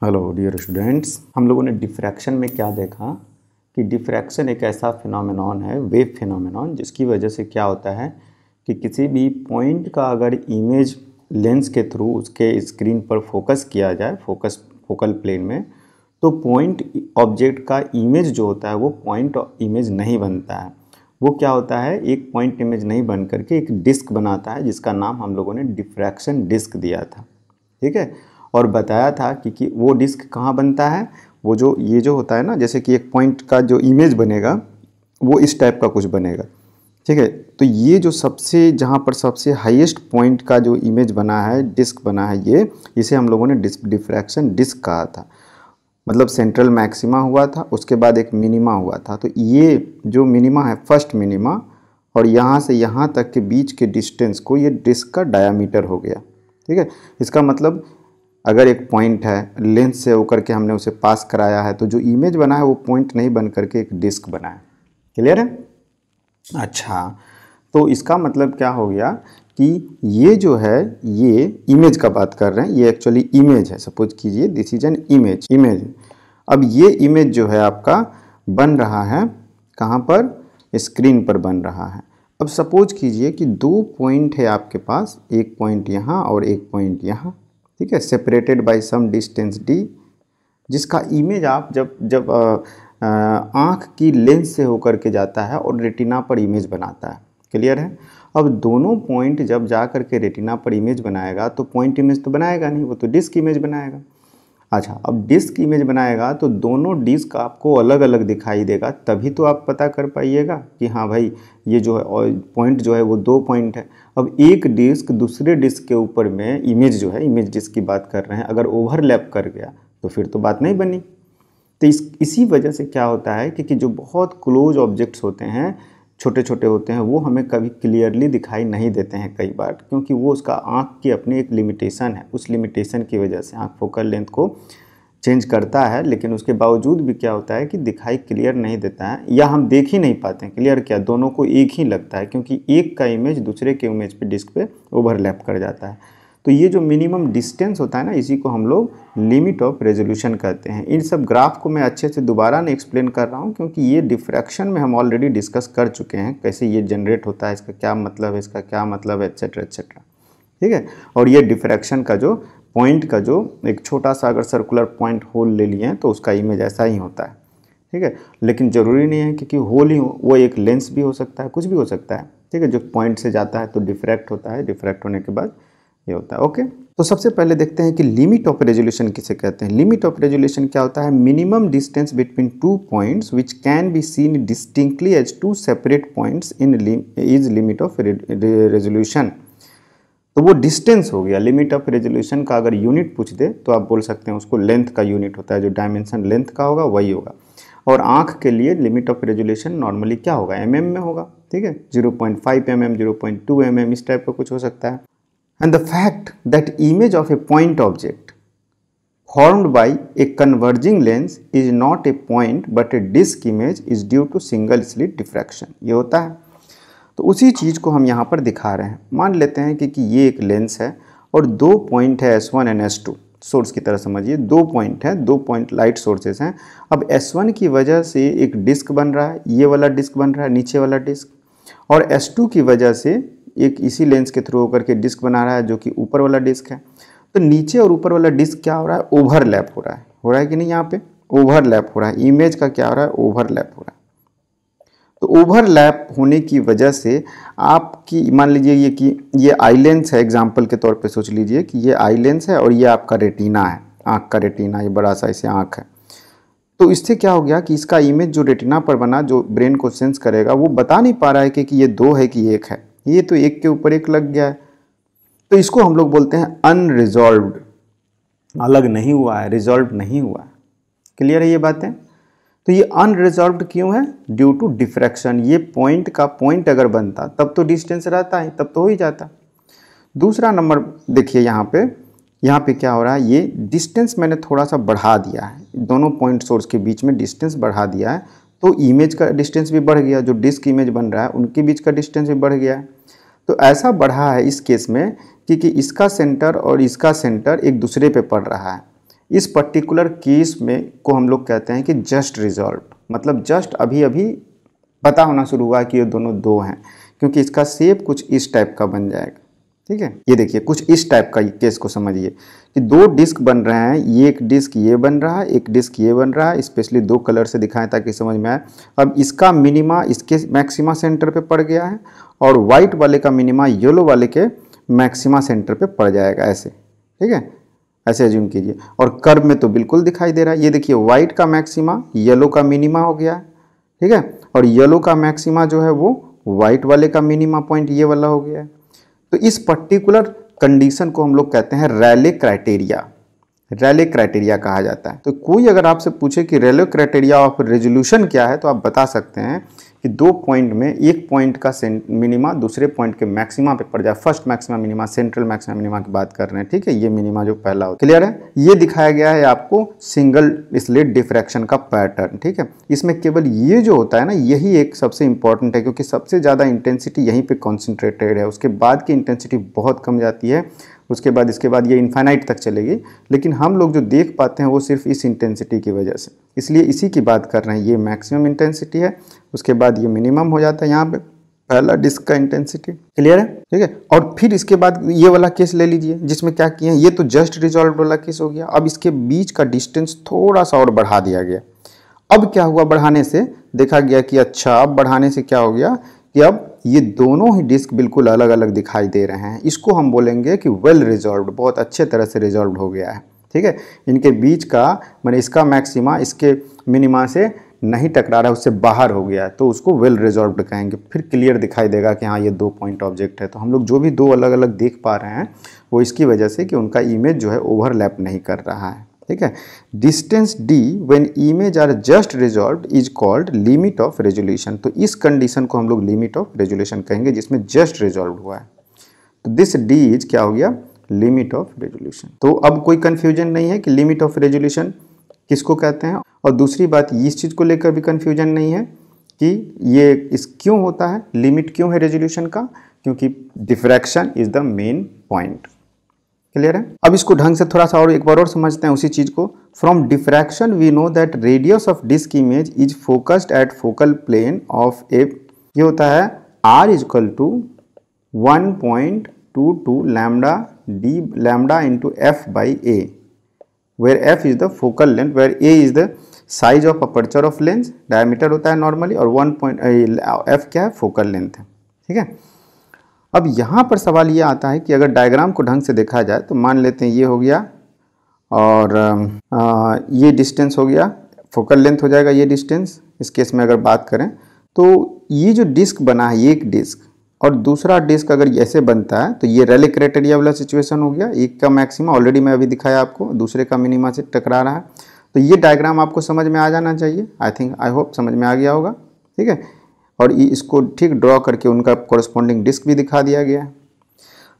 Hello dear students, हम लोगों ने डिफ्रैक्शन में क्या देखा कि डिफ्रैक्शन एक ऐसा फिनोमेनॉन है, वेव फिनोमेनॉन, जिसकी वजह से क्या होता है कि किसी भी पॉइंट का अगर इमेज लेंस के थ्रू उसके स्क्रीन पर फोकस किया जाए, फोकल प्लेन में, तो पॉइंट ऑब्जेक्ट का इमेज जो होता है वो पॉइंट इमेज नहीं बनता है। वो क्या होता है, एक पॉइंट इमेज नहीं बन करके एक डिस्क बनाता है, जिसका नाम हम लोगों ने डिफ्रैक्शन डिस्क दिया था। ठीक है, और बताया था कि वो डिस्क कहाँ बनता है। वो जो ये जो होता है ना, जैसे कि एक पॉइंट का जो इमेज बनेगा वो इस टाइप का कुछ बनेगा। ठीक है, तो ये जो सबसे जहाँ पर सबसे हाईएस्ट पॉइंट का जो इमेज बना है, डिस्क बना है, ये इसे हम लोगों ने डिफ्रैक्शन डिस्क कहा था। मतलब सेंट्रल मैक्सिमा हुआ था, उसके बाद एक मिनिमा हुआ था। तो ये जो मिनिमा है, फर्स्ट मिनिमा, और यहाँ से यहाँ तक के बीच के डिस्टेंस को ये डिस्क का डायामीटर हो गया। ठीक है, इसका मतलब अगर एक पॉइंट है, लेंस से होकर के हमने उसे पास कराया है, तो जो इमेज बना है वो पॉइंट नहीं बन करके एक डिस्क बना है। क्लियर है? अच्छा, तो इसका मतलब क्या हो गया कि ये जो है, ये इमेज का बात कर रहे हैं, ये एक्चुअली इमेज है। सपोज कीजिए दिस इज एन इमेज। अब ये इमेज जो है आपका बन रहा है कहाँ पर? स्क्रीन पर बन रहा है। अब सपोज कीजिए कि दो पॉइंट है आपके पास, एक पॉइंट यहाँ और एक पॉइंट यहाँ। ठीक है, separated by some distance d, जिसका इमेज आप जब आँख की लेंस से होकर के जाता है और रेटिना पर इमेज बनाता है। क्लियर है? अब दोनों पॉइंट जब जा कर के रेटिना पर इमेज बनाएगा तो पॉइंट इमेज तो बनाएगा नहीं, वो तो डिस्क इमेज बनाएगा। अच्छा, अब डिस्क इमेज बनाएगा तो दोनों डिस्क आपको अलग अलग दिखाई देगा, तभी तो आप पता कर पाइएगा कि हाँ भाई ये जो है पॉइंट जो है वो दो पॉइंट है। अब एक डिस्क दूसरे डिस्क के ऊपर में इमेज जो है, इमेज डिस्क की बात कर रहे हैं, अगर ओवरलैप कर गया तो फिर तो बात नहीं बनी। तो इसी वजह से क्या होता है कि जो बहुत क्लोज ऑब्जेक्ट्स होते हैं, छोटे छोटे होते हैं, वो हमें कभी क्लियरली दिखाई नहीं देते हैं कई बार, क्योंकि वो उसका आँख की अपनी एक लिमिटेशन है। उस लिमिटेशन की वजह से आँख फोकल लेंथ को चेंज करता है, लेकिन उसके बावजूद भी क्या होता है कि दिखाई क्लियर नहीं देता है, या हम देख ही नहीं पाते हैं। क्लियर क्या, दोनों को एक ही लगता है, क्योंकि एक का इमेज दूसरे के इमेज पे डिस्क पे ओवरलैप कर जाता है। तो ये जो मिनिमम डिस्टेंस होता है ना, इसी को हम लोग लिमिट ऑफ रेजोल्यूशन कहते हैं। इन सब ग्राफ को मैं अच्छे से दोबारा नहीं एक्सप्लेन कर रहा हूँ, क्योंकि ये डिफ्रैक्शन में हम ऑलरेडी डिस्कस कर चुके हैं, कैसे ये जनरेट होता है, इसका क्या मतलब है, इसका क्या मतलब है, एट्सेट्रा एट्सेट्रा। ठीक है, और ये डिफ्रैक्शन का जो पॉइंट का जो एक छोटा सा अगर सर्कुलर पॉइंट होल ले लिए तो उसका इमेज ऐसा ही होता है। ठीक है, लेकिन ज़रूरी नहीं है कि होल ही हो, वो एक लेंस भी हो सकता है, कुछ भी हो सकता है। ठीक है, जो पॉइंट से जाता है तो डिफ्रैक्ट होता है, डिफ्रैक्ट होने के बाद ये होता है। ओके, तो सबसे पहले देखते हैं कि लिमिट ऑफ रेजोल्यूशन किसे कहते हैं। लिमिट ऑफ रेजोल्यूशन क्या होता है? Minimum distance between two points which can be seen distinctly as two separate points in is limit of resolution. तो वो डिस्टेंस हो गया। लिमिट ऑफ रेजोल्यूशन का अगर यूनिट पूछ दे तो आप बोल सकते हैं उसको लेंथ का यूनिट होता है, जो डायमेंशन लेंथ का होगा वही होगा। और आँख के लिए लिमिट ऑफ रेजोल्यूशन नॉर्मली क्या होगा? mm में होगा। ठीक है, 0.5 mm, 0.2 mm, इस टाइप का कुछ हो सकता है। And the fact that image of a point object formed by a converging lens is not a point but a disk image is due to single slit diffraction। ये होता है। तो उसी चीज़ को हम यहाँ पर दिखा रहे हैं। मान लेते हैं कि ये एक लेंस है और दो पॉइंट है S1 एंड S2, सोर्स की तरह समझिए। दो पॉइंट है, दो पॉइंट लाइट सोर्सेस हैं। अब S1 की वजह से एक डिस्क बन रहा है, ये वाला डिस्क बन रहा है, नीचे वाला डिस्क, और S2 की वजह से एक इसी लेंस के थ्रू होकर के डिस्क बना रहा है, जो कि ऊपर वाला डिस्क है। तो नीचे और ऊपर वाला डिस्क क्या हो रहा है? ओवरलैप हो रहा है कि नहीं? यहाँ पे ओवरलैप हो रहा है। इमेज का क्या हो रहा है? ओवरलैप हो रहा है। तो ओवरलैप होने की वजह से आपकी, मान लीजिए कि ये आई लेंस है, एग्जाम्पल के तौर पे सोच लीजिए कि ये आई लेंस है और ये आपका रेटिना है, आँख का रेटिना, ये बड़ा सा इसे आँख है। तो इससे क्या हो गया कि इसका इमेज जो रेटिना पर बना, जो ब्रेन को सेंस करेगा, वो बता नहीं पा रहा है कि ये दो है कि एक है। ये तो एक के ऊपर एक लग गया है। तो इसको हम लोग बोलते हैं अनरिजॉल्व्ड, अलग नहीं हुआ है, रिजॉल्व नहीं हुआ है। क्लियर है ये बातें? तो ये अनरिजॉल्व्ड क्यों है? Due to diffraction. ये पॉइंट का पॉइंट अगर बनता तब तो डिस्टेंस रहता है, तब तो हो ही जाता। दूसरा नंबर देखिए, यहाँ पे क्या हो रहा है? ये डिस्टेंस मैंने थोड़ा सा बढ़ा दिया है, दोनों पॉइंट सोर्स के बीच में डिस्टेंस बढ़ा दिया है, तो इमेज का डिस्टेंस भी बढ़ गया। जो डिस्क इमेज बन रहा है उनके बीच का डिस्टेंस भी बढ़ गया है। तो ऐसा बढ़ा है इस केस में क्योंकि इसका सेंटर और इसका सेंटर एक दूसरे पे पड़ रहा है। इस पर्टिकुलर केस में को हम लोग कहते हैं कि जस्ट रिजॉल्व, मतलब जस्ट अभी अभी पता होना शुरू हुआ कि ये दोनों दो हैं, क्योंकि इसका शेप कुछ इस टाइप का बन जाएगा। ठीक है, ये देखिए कुछ इस टाइप का केस को समझिए कि दो डिस्क बन रहे हैं, ये एक डिस्क ये बन रहा है, एक डिस्क ये बन रहा है, स्पेशली दो कलर से दिखाएं ताकि समझ में आए। अब इसका मिनिमा इसके मैक्सिमा सेंटर पे पड़ गया है और वाइट वाले का मिनिमा येलो वाले के मैक्सिमा सेंटर पे पड़ जाएगा ऐसे। ठीक है, ऐसे एज्यूम कीजिए। और कर्व में तो बिल्कुल दिखाई दे रहा है, ये देखिए वाइट का मैक्सिमा येलो का मिनिमा हो गया है। ठीक है, और येलो का मैक्सिमा जो है वो वाइट वाले का मिनिमा पॉइंट ये वाला हो गया है। तो इस पर्टिकुलर कंडीशन को हम लोग कहते हैं रैले क्राइटेरिया। रैले क्राइटेरिया कहा जाता है। तो कोई अगर आपसे पूछे कि रैले क्राइटेरिया ऑफ रेजोल्यूशन क्या है, तो आप बता सकते हैं कि दो पॉइंट में एक पॉइंट का मिनिमा दूसरे पॉइंट के मैक्सिमा पे पड़ जाए। First maxima minima, central maxima minima की बात कर रहे हैं। ठीक है, ये मिनिमा जो पहला होता है। क्लियर है, ये दिखाया गया है आपको सिंगल स्लिट डिफ्रैक्शन का पैटर्न। ठीक है, इसमें केवल ये जो होता है ना, यही एक सबसे इंपॉर्टेंट है, क्योंकि सबसे ज़्यादा इंटेंसिटी यहीं पे कॉन्सेंट्रेटेड है। उसके बाद की इंटेंसिटी बहुत कम जाती है, उसके बाद इसके बाद ये इन्फाइनाइट तक चलेगी, लेकिन हम लोग जो देख पाते हैं वो सिर्फ इस इंटेंसिटी की वजह से, इसलिए इसी की बात कर रहे हैं। ये मैक्सिमम इंटेंसिटी है, उसके बाद ये मिनिमम हो जाता है यहाँ पे पहला डिस्क का इंटेंसिटी। क्लियर है, ठीक है। और फिर इसके बाद ये वाला केस ले लीजिए जिसमें क्या किए हैं, ये तो जस्ट रिजॉल्व वाला केस हो गया। अब इसके बीच का डिस्टेंस थोड़ा सा और बढ़ा दिया गया। अब क्या हुआ, बढ़ाने से देखा गया कि अच्छा, अब बढ़ाने से क्या हो गया कि अब ये दोनों ही डिस्क बिल्कुल अलग अलग दिखाई दे रहे हैं। इसको हम बोलेंगे कि वेल रिजॉल्व्ड, बहुत अच्छे तरह से रिजॉल्व हो गया है। ठीक है, इनके बीच का माने इसका मैक्सिमा इसके मिनिमा से नहीं टकरा रहा है, उससे बाहर हो गया है, तो उसको वेल रिजॉल्व्ड कहेंगे। फिर क्लियर दिखाई देगा कि हाँ ये दो पॉइंट ऑब्जेक्ट है। तो हम लोग जो भी दो अलग अलग देख पा रहे हैं वो इसकी वजह से कि उनका इमेज जो है ओवरलैप नहीं कर रहा है। ठीक है, distance d when image are just resolved is called limit of resolution. तो इस कंडीशन को हम लोग लिमिट ऑफ रेजोल्यूशन कहेंगे जिसमें जस्ट रिजॉल्व हुआ है। तो दिस d इज क्या हो गया, लिमिट ऑफ रेजोल्यूशन। तो अब कोई कंफ्यूजन नहीं है कि लिमिट ऑफ रेजोल्यूशन किसको कहते हैं। और दूसरी बात इस चीज़ को लेकर भी कंफ्यूजन नहीं है कि ये इस क्यों होता है, लिमिट क्यों है रेजोल्यूशन का, क्योंकि diffraction is the main point. Clear है, अब इसको ढंग से थोड़ा सा और एक बार और समझते हैं उसी चीज को। From diffraction we know that radius of disc image is focused at focal plane of A, ये होता है r is equal to 1.22 lambda d lambda into f by a, where f is the focal length, where a is the size of aperture of lens, diameter होता है normally, और f क्या है, focal length है। ठीक है, अब यहाँ पर सवाल ये आता है कि अगर डायग्राम को ढंग से देखा जाए तो मान लेते हैं ये हो गया और ये डिस्टेंस हो गया, फोकल लेंथ हो जाएगा ये डिस्टेंस। इस केस में अगर बात करें तो ये जो डिस्क बना है, एक डिस्क और दूसरा डिस्क अगर ऐसे बनता है तो ये रैले क्राइटेरिया वाला सिचुएशन हो गया। एक का मैक्सिमा ऑलरेडी मैं अभी दिखाया आपको, दूसरे का मिनिमा से टकरा रहा है। तो ये डायग्राम आपको समझ में आ जाना चाहिए। आई होप समझ में आ गया होगा। ठीक है, और इसको ठीक ड्रॉ करके उनका कोरस्पॉन्डिंग डिस्क भी दिखा दिया गया है।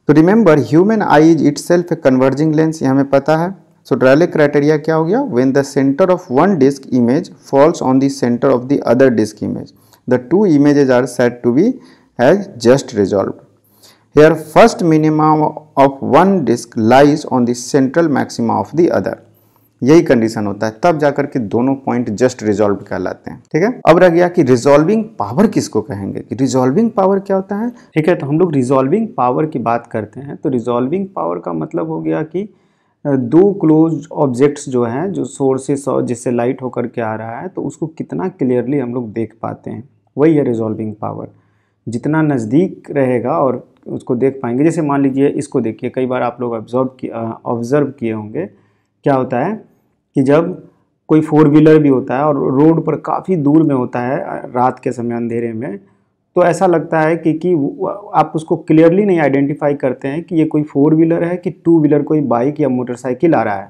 तो remember human I is itself a converging lens, ये हमें पता है। सो रैले क्राइटेरिया क्या हो गया, when the centre of one disc image falls on the centre of the other disc image the two images are said to be as just resolved. Here first minima of one disc lies on the central maxima of the other. यही condition होता है, तब जाकर के दोनों point just resolve कहलाते हैं। ठीक है, अब रह गया कि रिजॉल्विंग पावर किसको कहेंगे, कि रिजॉल्विंग पावर क्या होता है। ठीक है, तो हम लोग रिजॉल्विंग पावर की बात करते हैं। तो रिजॉल्विंग पावर का मतलब हो गया कि दो क्लोज ऑब्जेक्ट्स जो हैं, जो सोर्स से जिससे लाइट होकर के आ रहा है, तो उसको कितना क्लियरली हम लोग देख पाते हैं, वही है रिजॉल्विंग पावर। जितना नज़दीक रहेगा और उसको देख पाएंगे। जैसे मान लीजिए इसको देखिए, कई बार आप लोग ऑब्जर्व किए होंगे, क्या होता है कि जब कोई फोर व्हीलर भी होता है और रोड पर काफ़ी दूर में होता है रात के समय अंधेरे में, तो ऐसा लगता है कि आप उसको क्लियरली नहीं आइडेंटिफाई करते हैं कि ये कोई फोर व्हीलर है कि टू व्हीलर, कोई बाइक या मोटरसाइकिल आ रहा है।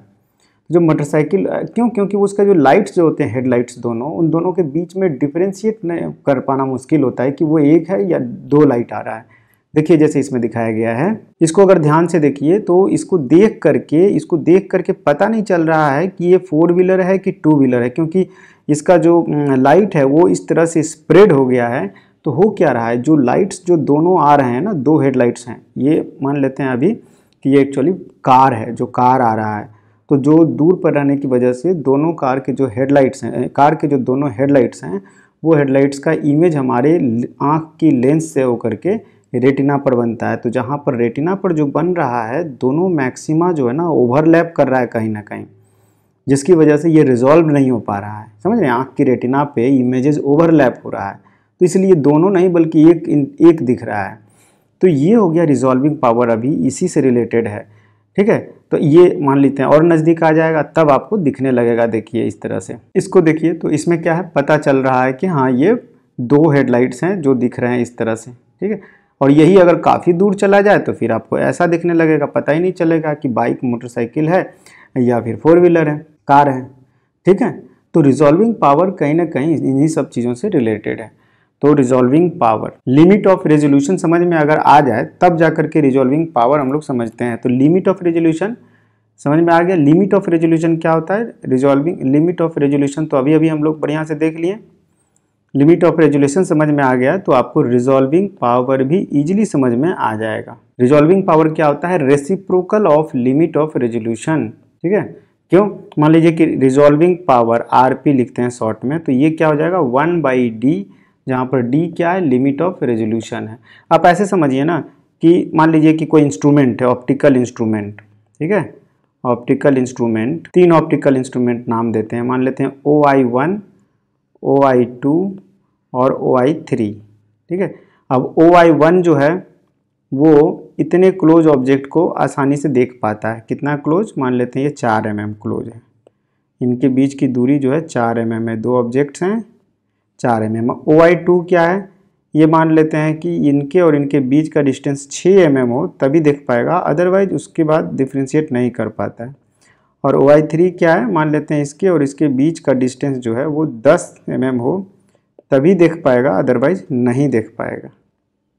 जो मोटरसाइकिल क्यों, क्योंकि उसका जो लाइट्स जो होते हैं, हेडलाइट्स दोनों, उन दोनों के बीच में डिफ्रेंशिएट कर पाना मुश्किल होता है कि वो एक है या दो लाइट आ रहा है। देखिए जैसे इसमें दिखाया गया है, इसको अगर ध्यान से देखिए तो इसको देख करके पता नहीं चल रहा है कि ये फोर व्हीलर है कि टू व्हीलर है, क्योंकि इसका जो लाइट है वो इस तरह से स्प्रेड हो गया है। तो हो क्या रहा है, जो लाइट्स जो दोनों आ रहे हैं ना, दो हेडलाइट्स हैं, ये मान लेते हैं अभी कि ये एक्चुअली कार है, जो कार आ रहा है, तो जो दूर पर रहने की वजह से दोनों कार के जो हेडलाइट्स हैं, कार के जो दोनों हेडलाइट्स हैं, वो हेडलाइट्स का इमेज हमारे आँख की लेंस से होकर के रेटिना पर बनता है। तो जहाँ पर रेटिना पर जो बन रहा है, दोनों मैक्सिमा जो है ना ओवरलैप कर रहा है कहीं ना कहीं, जिसकी वजह से ये रिजॉल्व नहीं हो पा रहा है। समझ रहे हैं, आँख की रेटिना पे इमेजेस ओवरलैप हो रहा है, तो इसलिए दोनों नहीं बल्कि एक दिख रहा है। तो ये हो गया रिजॉल्विंग पावर, अभी इसी से रिलेटेड है। ठीक है, तो ये मान लेते हैं और नज़दीक आ जाएगा तब आपको दिखने लगेगा। देखिए इस तरह से इसको देखिए, तो इसमें क्या है, पता चल रहा है कि हाँ ये 2 हेडलाइट्स हैं जो दिख रहे हैं इस तरह से। ठीक है, और यही अगर काफ़ी दूर चला जाए तो फिर आपको ऐसा दिखने लगेगा, पता ही नहीं चलेगा कि बाइक मोटरसाइकिल है या फिर 4 व्हीलर है, कार है। ठीक है, तो रिजॉल्विंग पावर कहीं ना कहीं इन्हीं सब चीज़ों से रिलेटेड है। तो resolving power, limit of resolution समझ में अगर आ जाए तब जाकर के रिजॉल्विंग पावर हम लोग समझते हैं। तो लिमिट ऑफ रेजोल्यूशन समझ में आ गया। लिमिट ऑफ रेजोल्यूशन क्या होता है, रिजॉल्विंग लिमिट ऑफ रेजोल्यूशन तो अभी हम लोग बढ़िया से देख लिए। लिमिट ऑफ रेजोल्यूशन समझ में आ गया तो आपको रिजॉल्विंग पावर भी इजीली समझ में आ जाएगा। रिजॉल्विंग पावर क्या होता है, reciprocal of limit of resolution. ठीक है, क्यों, मान लीजिए कि रिजॉल्विंग पावर आरपी लिखते हैं शॉर्ट में, तो ये क्या हो जाएगा 1/d, जहाँ पर d क्या है, लिमिट ऑफ रेजोल्यूशन है। आप ऐसे समझिए ना कि मान लीजिए कि कोई इंस्ट्रूमेंट है, ऑप्टिकल इंस्ट्रूमेंट। ठीक है, ऑप्टिकल इंस्ट्रूमेंट, 3 ऑप्टिकल इंस्ट्रूमेंट नाम देते हैं, मान लेते हैं OI1, OI2 और OI3। ठीक है, अब OI1 जो है वो इतने क्लोज ऑब्जेक्ट को आसानी से देख पाता है। कितना क्लोज, मान लेते हैं ये 4 mm क्लोज है, इनके बीच की दूरी जो है 4 mm है, 2 ऑब्जेक्ट्स हैं 4 mm। OI2 क्या है, ये मान लेते हैं कि इनके और इनके बीच का डिस्टेंस 6 mm हो तभी देख पाएगा, अदरवाइज उसके बाद डिफ्रेंशिएट नहीं कर पाता है। और OI3 क्या है, मान लेते हैं इसके और इसके बीच का डिस्टेंस जो है वो 10 mm हो तभी देख पाएगा, अदरवाइज नहीं देख पाएगा।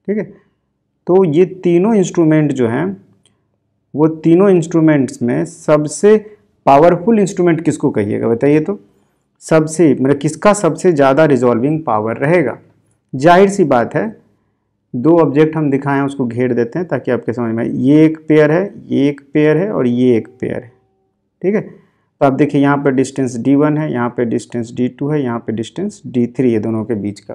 ठीक है, तो ये तीनों इंस्ट्रूमेंट जो हैं, वो तीनों इंस्ट्रूमेंट्स में सबसे पावरफुल इंस्ट्रूमेंट किसको कहिएगा बताइए। तो सबसे मतलब किसका सबसे ज़्यादा रिजॉल्विंग पावर रहेगा। जाहिर सी बात है, 2 ऑब्जेक्ट हम दिखाएं उसको घेर देते हैं ताकि आपके समझ में आए। ये एक पेयर है, ये एक पेयर है और ये एक पेयर है। ठीक है, तो आप देखिए यहाँ पर डिस्टेंस D1 है, यहाँ पे डिस्टेंस D2 है, यहाँ पे डिस्टेंस D3 है दोनों के बीच का।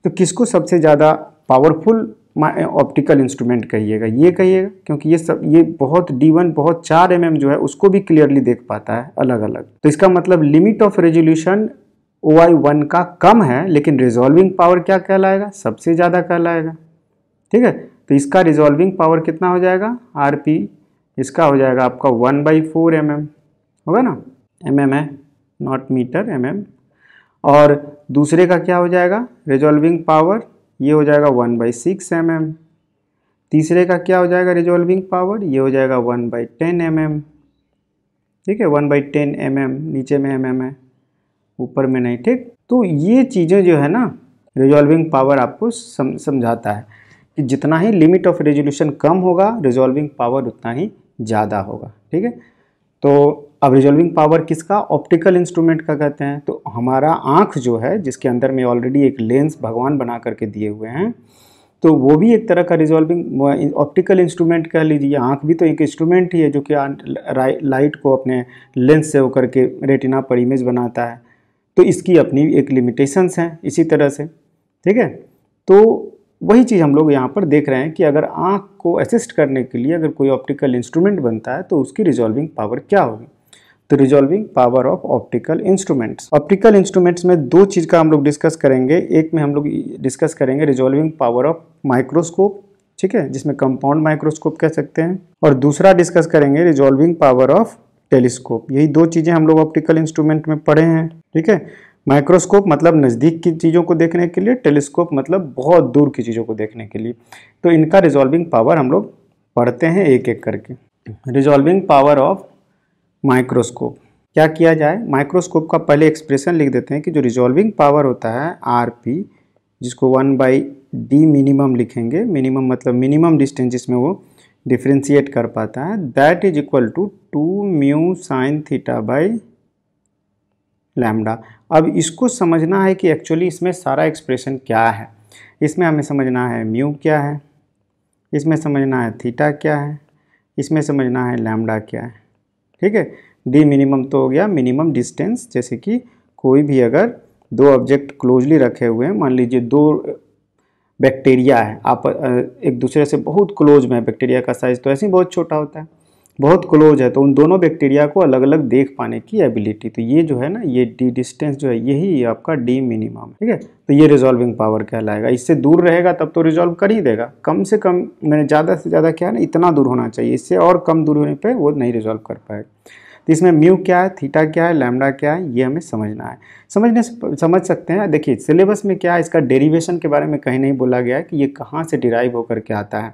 तो किसको सबसे ज़्यादा पावरफुल ऑप्टिकल इंस्ट्रूमेंट कहिएगा, ये कहिएगा, क्योंकि ये बहुत D1 बहुत 4 mm जो है उसको भी क्लियरली देख पाता है अलग अलग। तो इसका मतलब लिमिट ऑफ रेजोल्यूशन OI1 का कम है, लेकिन रिजॉल्विंग पावर क्या कहलाएगा, सबसे ज़्यादा कहलाएगा। ठीक है, तो इसका रिजॉल्विंग पावर कितना हो जाएगा RP, इसका हो जाएगा आपका 1/4 mm होगा ना, mm है नॉट मीटर, mm। और दूसरे का क्या हो जाएगा रिजॉल्विंग पावर, ये हो जाएगा 1/6 mm। तीसरे का क्या हो जाएगा रिजॉल्विंग पावर, ये हो जाएगा 1/10 mm। ठीक है, 1/10 mm, नीचे में mm है ऊपर में नहीं। ठीक, तो ये चीज़ें जो है ना रिजॉल्विंग पावर आपको समझाता है कि जितना ही लिमिट ऑफ रेजोल्यूशन कम होगा रिजॉल्विंग पावर उतना ही ज़्यादा होगा। ठीक है, तो अब रिजॉल्विंग पावर किसका, ऑप्टिकल इंस्ट्रूमेंट का कहते हैं। तो हमारा आँख जो है जिसके अंदर में ऑलरेडी एक लेंस भगवान बना करके दिए हुए हैं, तो वो भी एक तरह का रिजॉल्विंग ऑप्टिकल इंस्ट्रूमेंट कह लीजिए। आँख भी तो एक इंस्ट्रूमेंट ही है जो कि लाइट को अपने लेंस से होकर के रेटिना पर इमेज बनाता है। तो इसकी अपनी एक लिमिटेशंस हैं इसी तरह से। ठीक है, तो वही चीज़ हम लोग यहाँ पर देख रहे हैं कि अगर आँख को असिस्ट करने के लिए अगर कोई ऑप्टिकल इंस्ट्रूमेंट बनता है तो उसकी रिजॉल्विंग पावर क्या होगी। तो resolving power of optical instruments, optical instruments में 2 चीज़ का हम लोग डिस्कस करेंगे। एक में हम लोग डिस्कस करेंगे रिजॉल्विंग पावर ऑफ माइक्रोस्कोप, ठीक है, जिसमें कंपाउंड माइक्रोस्कोप कह सकते हैं, और दूसरा डिस्कस करेंगे रिजॉल्विंग पावर ऑफ टेलीस्कोप। यही 2 चीज़ें हम लोग ऑप्टिकल इंस्ट्रूमेंट में पढ़े हैं। ठीक है, माइक्रोस्कोप मतलब नज़दीक की चीज़ों को देखने के लिए, टेलीस्कोप मतलब बहुत दूर की चीज़ों को देखने के लिए। तो इनका रिजॉल्विंग पावर हम लोग पढ़ते हैं एक एक करके। रिजॉल्विंग पावर ऑफ माइक्रोस्कोप, क्या किया जाए, माइक्रोस्कोप का पहले एक्सप्रेशन लिख देते हैं कि जो रिजॉल्विंग पावर होता है RP, जिसको 1/d मिनिमम लिखेंगे, मिनिमम मतलब मिनिमम डिस्टेंस जिसमें वो डिफ्रेंशिएट कर पाता है, that is equal to 2μ sin θ/λ। अब इसको समझना है कि एक्चुअली इसमें सारा एक्सप्रेशन क्या है। इसमें हमें समझना है म्यू क्या है, इसमें समझना है थीटा क्या है, इसमें समझना है लैम्डा क्या है। ठीक है, डी मिनिमम तो हो गया मिनिमम डिस्टेंस, जैसे कि कोई भी अगर दो ऑब्जेक्ट क्लोजली रखे हुए हैं, मान लीजिए दो बैक्टीरिया है, आप एक दूसरे से बहुत क्लोज में है, बैक्टीरिया का साइज तो ऐसे ही बहुत छोटा होता है, बहुत क्लोज है, तो उन दोनों बैक्टीरिया को अलग अलग देख पाने की एबिलिटी, तो ये जो है ना, ये डी डिस्टेंस जो है यही आपका डी मिनिमम है, ठीक है। तो ये रिजॉल्विंग पावर कहलाएगा। इससे दूर रहेगा तब तो रिजॉल्व कर ही देगा, कम से कम मैंने ज़्यादा से ज़्यादा क्या है ना, इतना दूर होना चाहिए, इससे और कम दूर होने पर वो नहीं रिजॉल्व कर पाएगा। तो इसमें म्यू क्या है, थीटा क्या है, लैम्डा क्या है, ये हमें समझना है। समझ सकते हैं। देखिए सिलेबस में क्या है, इसका डेरिवेशन के बारे में कहीं नहीं बोला गया है कि ये कहाँ से डिराइव होकर के आता है,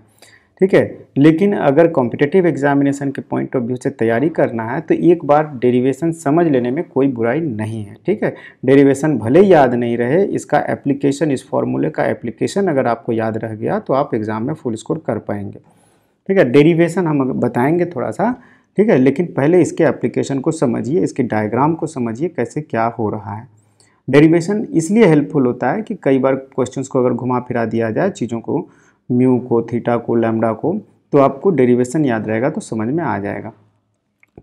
ठीक है। लेकिन अगर कॉम्पिटिटिव एग्जामिनेशन के पॉइंट ऑफ व्यू से तैयारी करना है तो एक बार डेरिवेशन समझ लेने में कोई बुराई नहीं है, ठीक है। डेरिवेशन भले याद नहीं रहे, इसका एप्लीकेशन, इस फॉर्मूले का एप्लीकेशन अगर आपको याद रह गया तो आप एग्जाम में फुल स्कोर कर पाएंगे, ठीक है। डेरिवेशन हम बताएंगे थोड़ा सा, ठीक है, लेकिन पहले इसके एप्लीकेशन को समझिए, इसके डायग्राम को समझिए कैसे क्या हो रहा है। डेरिवेशन इसलिए हेल्पफुल होता है कि कई बार क्वेश्चंस को अगर घुमा फिरा दिया जाए चीज़ों को, म्यू को, थीटा को, लैम्डा को, तो आपको डेरिवेशन याद रहेगा तो समझ में आ जाएगा।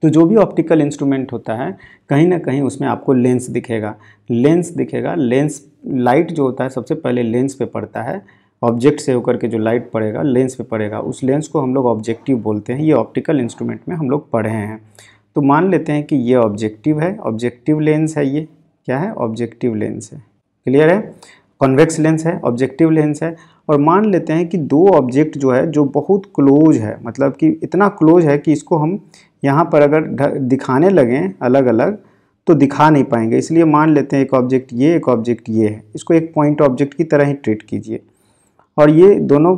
तो जो भी ऑप्टिकल इंस्ट्रूमेंट होता है कहीं ना कहीं उसमें आपको लेंस दिखेगा, लेंस लाइट जो होता है सबसे पहले लेंस पे पड़ता है, ऑब्जेक्ट से होकर के जो लाइट पड़ेगा लेंस पे पड़ेगा, उस लेंस को हम लोग ऑब्जेक्टिव बोलते हैं। ये ऑप्टिकल इंस्ट्रूमेंट में हम लोग पढ़े हैं। तो मान लेते हैं कि ये ऑब्जेक्टिव है, ऑब्जेक्टिव लेंस है, ये क्या है, ऑब्जेक्टिव लेंस है, क्लियर है। कॉन्वेक्स लेंस है, ऑब्जेक्टिव लेंस है। और मान लेते हैं कि दो ऑब्जेक्ट जो है जो बहुत क्लोज है, मतलब कि इतना क्लोज है कि इसको हम यहाँ पर अगर दिखाने लगें अलग अलग तो दिखा नहीं पाएंगे, इसलिए मान लेते हैं एक ऑब्जेक्ट ये, एक ऑब्जेक्ट ये है, इसको एक पॉइंट ऑब्जेक्ट की तरह ही ट्रीट कीजिए। और ये दोनों,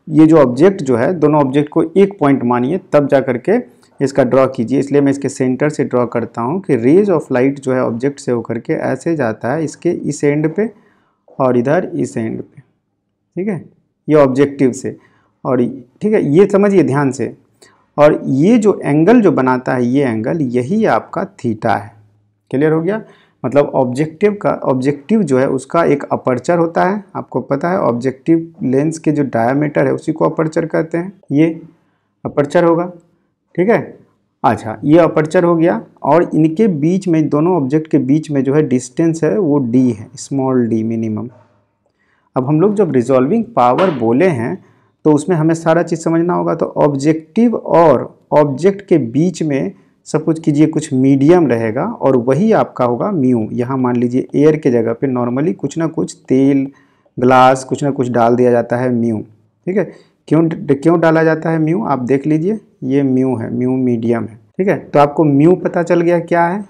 ये जो ऑब्जेक्ट जो है, दोनों ऑब्जेक्ट को एक पॉइंट मानिए, तब जा करके इसका ड्रॉ कीजिए। इसलिए मैं इसके सेंटर से ड्रॉ करता हूँ कि रेज ऑफ लाइट जो है ऑब्जेक्ट से होकर के ऐसे जाता है इसके इस एंड पे और इधर इस एंड पे, ठीक है, ये ऑब्जेक्टिव से। और ठीक है, ये समझिए ध्यान से। और ये जो एंगल जो बनाता है, ये एंगल, यही आपका थीटा है। क्लियर हो गया। मतलब ऑब्जेक्टिव जो है उसका एक अपर्चर होता है, आपको पता है ऑब्जेक्टिव लेंस के जो डायमीटर है उसी को अपर्चर कहते हैं, ये अपर्चर होगा, ठीक है। अच्छा, ये अपर्चर हो गया। और इनके बीच में, दोनों ऑब्जेक्ट के बीच में जो है डिस्टेंस है वो डी है, स्मॉल डी मिनिमम। अब हम लोग जब रिजॉल्विंग पावर बोले हैं तो उसमें हमें सारा चीज़ समझना होगा। तो ऑब्जेक्टिव और ऑब्जेक्ट के बीच में सपोज कीजिए कुछ मीडियम रहेगा और वही आपका होगा म्यू। यहाँ मान लीजिए एयर के जगह पे नॉर्मली कुछ ना कुछ तेल, ग्लास, कुछ ना कुछ डाल दिया जाता है म्यू, ठीक है। क्यों डाला जाता है म्यू, आप देख लीजिए, ये म्यू है, म्यू मीडियम है, ठीक है। तो आपको म्यू पता चल गया क्या है,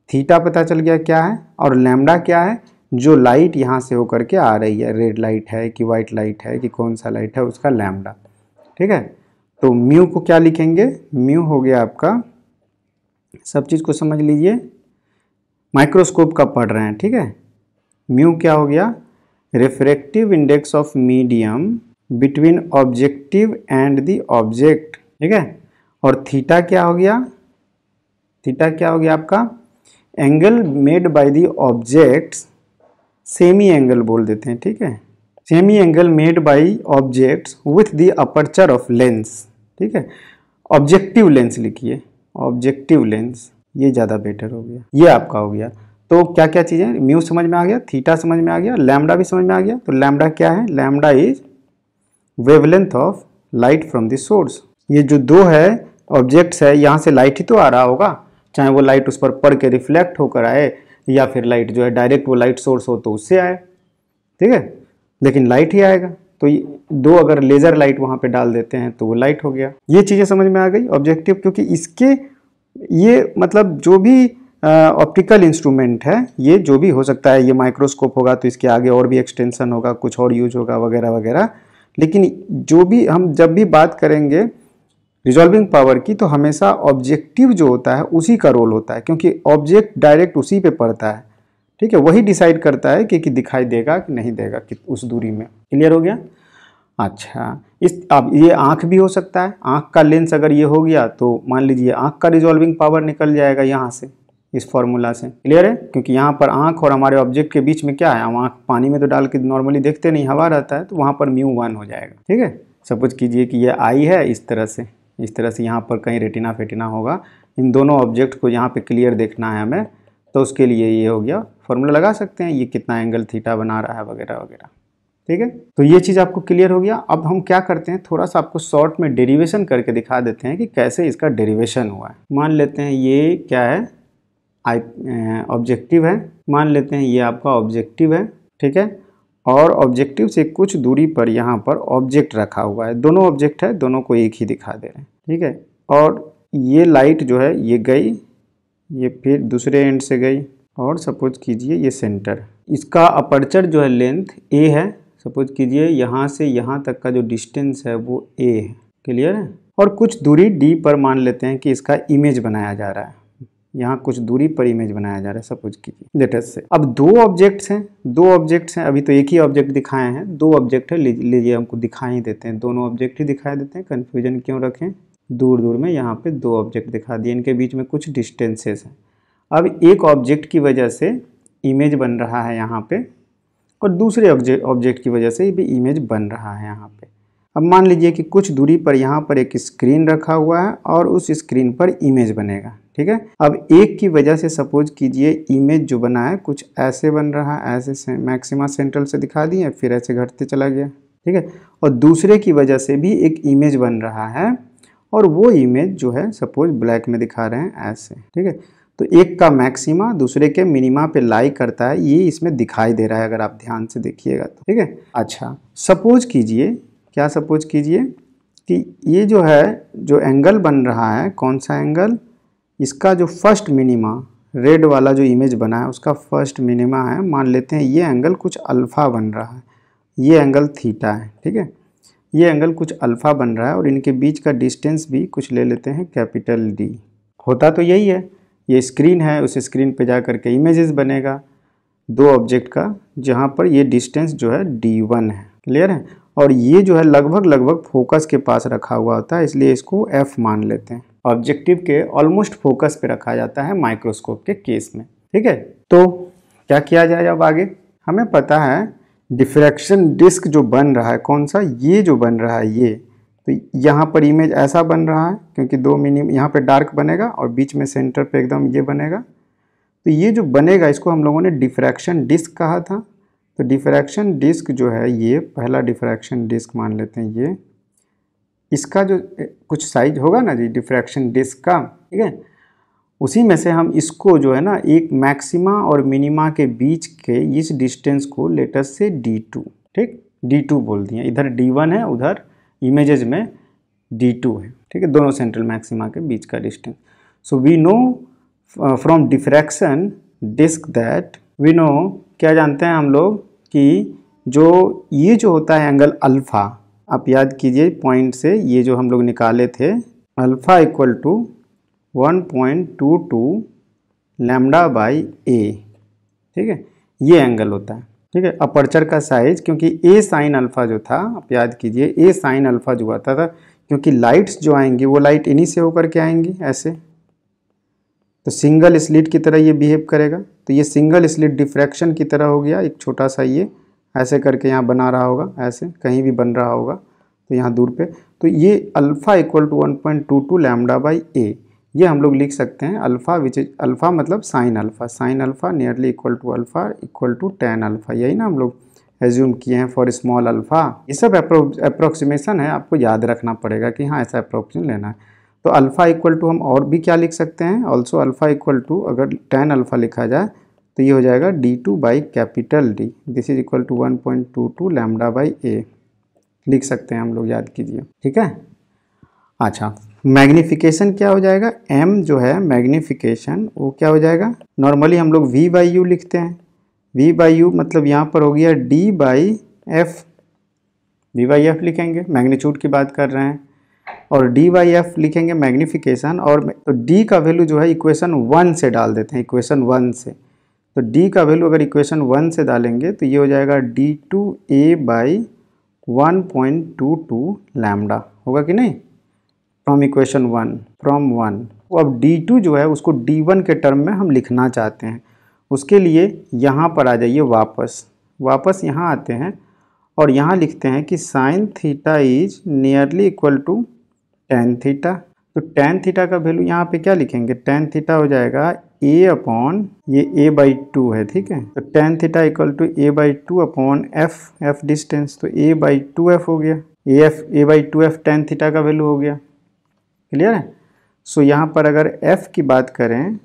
थीटा पता चल गया क्या है, और लैम्डा क्या है, जो लाइट यहाँ से होकर के आ रही है, रेड लाइट है कि वाइट लाइट है कि कौन सा लाइट है, उसका लैम्डा, ठीक है। तो म्यू को क्या लिखेंगे, म्यू हो गया आपका, सब चीज़ को समझ लीजिए, माइक्रोस्कोप का पढ़ रहे हैं, ठीक है। म्यू क्या हो गया, refractive index of medium between objective and the object, ठीक है। और थीटा क्या हो गया, थीटा क्या हो गया आपका, angle made by the objects, semi angle बोल देते हैं, ठीक है, semi angle made by objects with the aperture of lens, ठीक है। ऑब्जेक्टिव लेंस लिखिए, ऑब्जेक्टिव लेंस, ये ज़्यादा बेटर हो गया, ये आपका हो गया। तो क्या क्या चीज़ें, म्यू समझ में आ गया, थीटा समझ में आ गया, लैम्डा भी समझ में आ गया। तो लैम्डा क्या है, lambda is wavelength of light from the source. ये जो दो है ऑब्जेक्ट्स है, यहाँ से लाइट ही तो आ रहा होगा, चाहे वो लाइट उस पर पड़ के रिफ्लेक्ट होकर आए या फिर लाइट जो है डायरेक्ट वो लाइट सोर्स हो तो उससे आए, ठीक है, लेकिन लाइट ही आएगा। तो ये दो अगर लेज़र लाइट वहाँ पे डाल देते हैं तो वो लाइट हो गया। ये चीज़ें समझ में आ गई ऑब्जेक्टिव, क्योंकि इसके ये मतलब जो भी ऑप्टिकल इंस्ट्रूमेंट है, ये जो भी हो सकता है, ये माइक्रोस्कोप होगा तो इसके आगे और भी एक्सटेंशन होगा, कुछ और यूज होगा वगैरह वगैरह। लेकिन जो भी हम जब भी बात करेंगे रिजॉल्विंग पावर की, तो हमेशा ऑब्जेक्टिव जो होता है उसी का रोल होता है, क्योंकि ऑब्जेक्ट डायरेक्ट उसी पे पड़ता है, ठीक है, वही डिसाइड करता है कि दिखाई देगा कि नहीं देगा कि उस दूरी में। क्लियर हो गया। अच्छा, अब ये आँख भी हो सकता है, आँख का लेंस अगर ये हो गया तो मान लीजिए आँख का रिजॉल्विंग पावर निकल जाएगा यहाँ से, इस फॉर्मूला से। क्लियर है, क्योंकि यहाँ पर आँख और हमारे ऑब्जेक्ट के बीच में क्या है, हम आँख पानी में तो डाल के नॉर्मली देखते नहीं, हवा रहता है, तो वहाँ पर म्यू 1 हो जाएगा, ठीक है। सपोज कीजिए कि ये आई है, इस तरह से यहाँ पर कहीं रेटिना फेटिना होगा इन दोनों ऑब्जेक्ट को यहाँ पे क्लियर देखना है हमें, तो उसके लिए ये हो गया, फॉर्मूला लगा सकते हैं ये कितना एंगल थीटा बना रहा है वगैरह वगैरह। ठीक है, तो ये चीज़ आपको क्लियर हो गया। अब हम क्या करते हैं, थोड़ा सा आपको शॉर्ट में डेरिवेशन करके दिखा देते हैं कि कैसे इसका डेरिवेशन हुआ है। मान लेते हैं ये क्या है, ऑब्जेक्टिव है, मान लेते हैं ये आपका ऑब्जेक्टिव है। ठीक है, और ऑब्जेक्टिव से कुछ दूरी पर यहाँ पर ऑब्जेक्ट रखा हुआ है, दोनों ऑब्जेक्ट है, दोनों को एक ही दिखा दे रहे हैं। ठीक है, और ये लाइट जो है ये गई, ये फिर दूसरे एंड से गई, और सपोज कीजिए ये सेंटर, इसका अपर्चर जो है लेंथ a है। सपोज कीजिए यहाँ से यहाँ तक का जो डिस्टेंस है वो a है। क्लियर है, और कुछ दूरी d पर मान लेते हैं कि इसका इमेज बनाया जा रहा है, यहाँ कुछ दूरी पर इमेज बनाया जा रहा है सपोज कीजिए लेटेस्ट से। अब दो ऑब्जेक्ट्स हैं, अभी तो एक ही ऑब्जेक्ट दिखाए हैं, दो ऑब्जेक्ट है, लीजिए हमको दिखाई देते हैं, दोनों ऑब्जेक्ट ही दिखाई देते हैं, कन्फ्यूजन क्यों रखें, दूर दूर में यहाँ पे दो ऑब्जेक्ट दिखा दिए, इनके बीच में कुछ डिस्टेंसेस हैं। अब एक ऑब्जेक्ट की वजह से इमेज बन रहा है यहाँ पे, और दूसरे ऑब्जेक्ट की वजह से भी इमेज बन रहा है यहाँ पे। अब मान लीजिए कि कुछ दूरी पर यहाँ पर एक स्क्रीन रखा हुआ है और उस स्क्रीन पर इमेज बनेगा। ठीक है, अब एक की वजह से सपोज कीजिए इमेज जो बना है कुछ ऐसे बन रहा है, ऐसे से मैक्सिमा सेंट्रल से दिखा दिए, फिर ऐसे घटते चला गया। ठीक है, और दूसरे की वजह से भी एक इमेज बन रहा है, और वो इमेज जो है सपोज ब्लैक में दिखा रहे हैं ऐसे। ठीक है, तो एक का मैक्सिमा दूसरे के मिनिमा पे लाई करता है, ये इसमें दिखाई दे रहा है अगर आप ध्यान से देखिएगा तो। ठीक है, अच्छा सपोज कीजिए, क्या सपोज कीजिए कि ये जो है, जो एंगल बन रहा है, कौन सा एंगल, इसका जो फर्स्ट मिनिमा, रेड वाला जो इमेज बना है उसका फर्स्ट मिनिमा है, मान लेते हैं ये एंगल कुछ अल्फ़ा बन रहा है, ये एंगल थीटा है। ठीक है, ये एंगल कुछ अल्फ़ा बन रहा है, और इनके बीच का डिस्टेंस भी कुछ ले लेते हैं कैपिटल डी। होता तो यही है, ये स्क्रीन है, उस स्क्रीन पे जा कर के इमेजेस बनेगा दो ऑब्जेक्ट का, जहाँ पर ये डिस्टेंस जो है d1 है। क्लियर है, और ये जो है लगभग फोकस के पास रखा हुआ होता है, इसलिए इसको f मान लेते हैं। ऑब्जेक्टिव के ऑलमोस्ट फोकस पे रखा जाता है माइक्रोस्कोप के केस में। ठीक है, तो क्या किया जाए अब आगे, हमें पता है डिफ्रैक्शन डिस्क जो बन रहा है, कौन सा, ये जो बन रहा है ये, तो यहाँ पर इमेज ऐसा बन रहा है क्योंकि दो मिनिम यहाँ पे डार्क बनेगा और बीच में सेंटर पे एकदम ये बनेगा, तो ये जो बनेगा इसको हम लोगों ने डिफ्रैक्शन डिस्क कहा था। तो डिफ्रैक्शन डिस्क जो है, ये पहला डिफ्रैक्शन डिस्क मान लेते हैं, ये इसका जो कुछ साइज होगा ना जी डिफ्रैक्शन डिस्क का, ठीक है, उसी में से हम इसको जो है ना एक मैक्सिमा और मिनिमा के बीच के इस डिस्टेंस को लेटस से d2, ठीक, d2 बोल दिए, इधर d1 है, उधर इमेजेस में d2 है। ठीक है, दोनों सेंट्रल मैक्सिमा के बीच का distance. So we know from diffraction disc that, we know, क्या जानते हैं हम लोग कि जो ये जो होता है एंगल अल्फ़ा, आप याद कीजिए पॉइंट से ये जो हम लोग निकाले थे, alpha equal to 1.22 lambda by A. ठीक है, ये एंगल होता है। ठीक है, अपर्चर का साइज, क्योंकि ए साइन अल्फ़ा जो था, आप याद कीजिए ए साइन अल्फ़ा जो आता था, क्योंकि लाइट्स जो आएंगी वो लाइट इन्हीं से होकर के आएंगी ऐसे, तो सिंगल स्लिट की तरह ये बिहेव करेगा। तो ये सिंगल स्लिट डिफ्रैक्शन की तरह हो गया, एक छोटा सा ये ऐसे करके यहाँ बना रहा होगा, ऐसे कहीं भी बन रहा होगा तो यहाँ दूर पे, तो ये alpha equal to 1.22 lambda by A, ये हम लोग लिख सकते हैं अल्फ़ा, विच इज अल्फ़ा मतलब sine alpha nearly equal to alpha equal to tan alpha, यही ना हम लोग एज्यूम किए हैं फॉर स्मॉल अल्फ़ा। ये सब अप्रोक्सीमेशन है, आपको याद रखना पड़ेगा कि हाँ ऐसा अप्रोक्सीमेशन लेना है। तो अल्फ़ा इक्वल टू हम और भी क्या लिख सकते हैं, ऑल्सो अल्फ़ा इक्वल टू, अगर tan अल्फ़ा लिखा जाए तो ये हो जाएगा d2 by capital D, this is equal to 1.22 lambda by A, लिख सकते हैं हम लोग, याद कीजिए। ठीक है, अच्छा मैग्नीफिकेशन क्या हो जाएगा, m जो है मैग्नीफिकेशन वो क्या हो जाएगा, नॉर्मली हम लोग v बाई यू लिखते हैं, v बाई यू मतलब यहाँ पर हो गया d by F, v by F लिखेंगे, मैग्नीट्यूड की बात कर रहे हैं, और d बाई एफ लिखेंगे मैग्नीफिकेशन, और तो d का वैल्यू जो है इक्वेशन 1 से डाल देते हैं, इक्वेशन 1 से, तो d का वैल्यू अगर इक्वेशन 1 से डालेंगे तो ये हो जाएगा d2a बाई 1.22 लैम्डा, होगा कि नहीं, फ्रॉम इक्वेशन 1, फ्रॉम 1। अब d2 जो है उसको d1 के टर्म में हम लिखना चाहते हैं, उसके लिए यहाँ पर आ जाइए, वापस यहाँ आते हैं और यहाँ लिखते हैं कि sine theta is nearly equal to tan theta. तो टेन थीटा का वैल्यू यहाँ पे क्या लिखेंगे, टेन थीटा हो जाएगा a अपॉन ये a/2 है, ठीक है। तो tan theta equal to a/2 upon f distance, तो a/2f हो गया, a/2f टेन थीटा का वैल्यू हो गया। क्लियर है। सो यहाँ पर अगर f की बात करें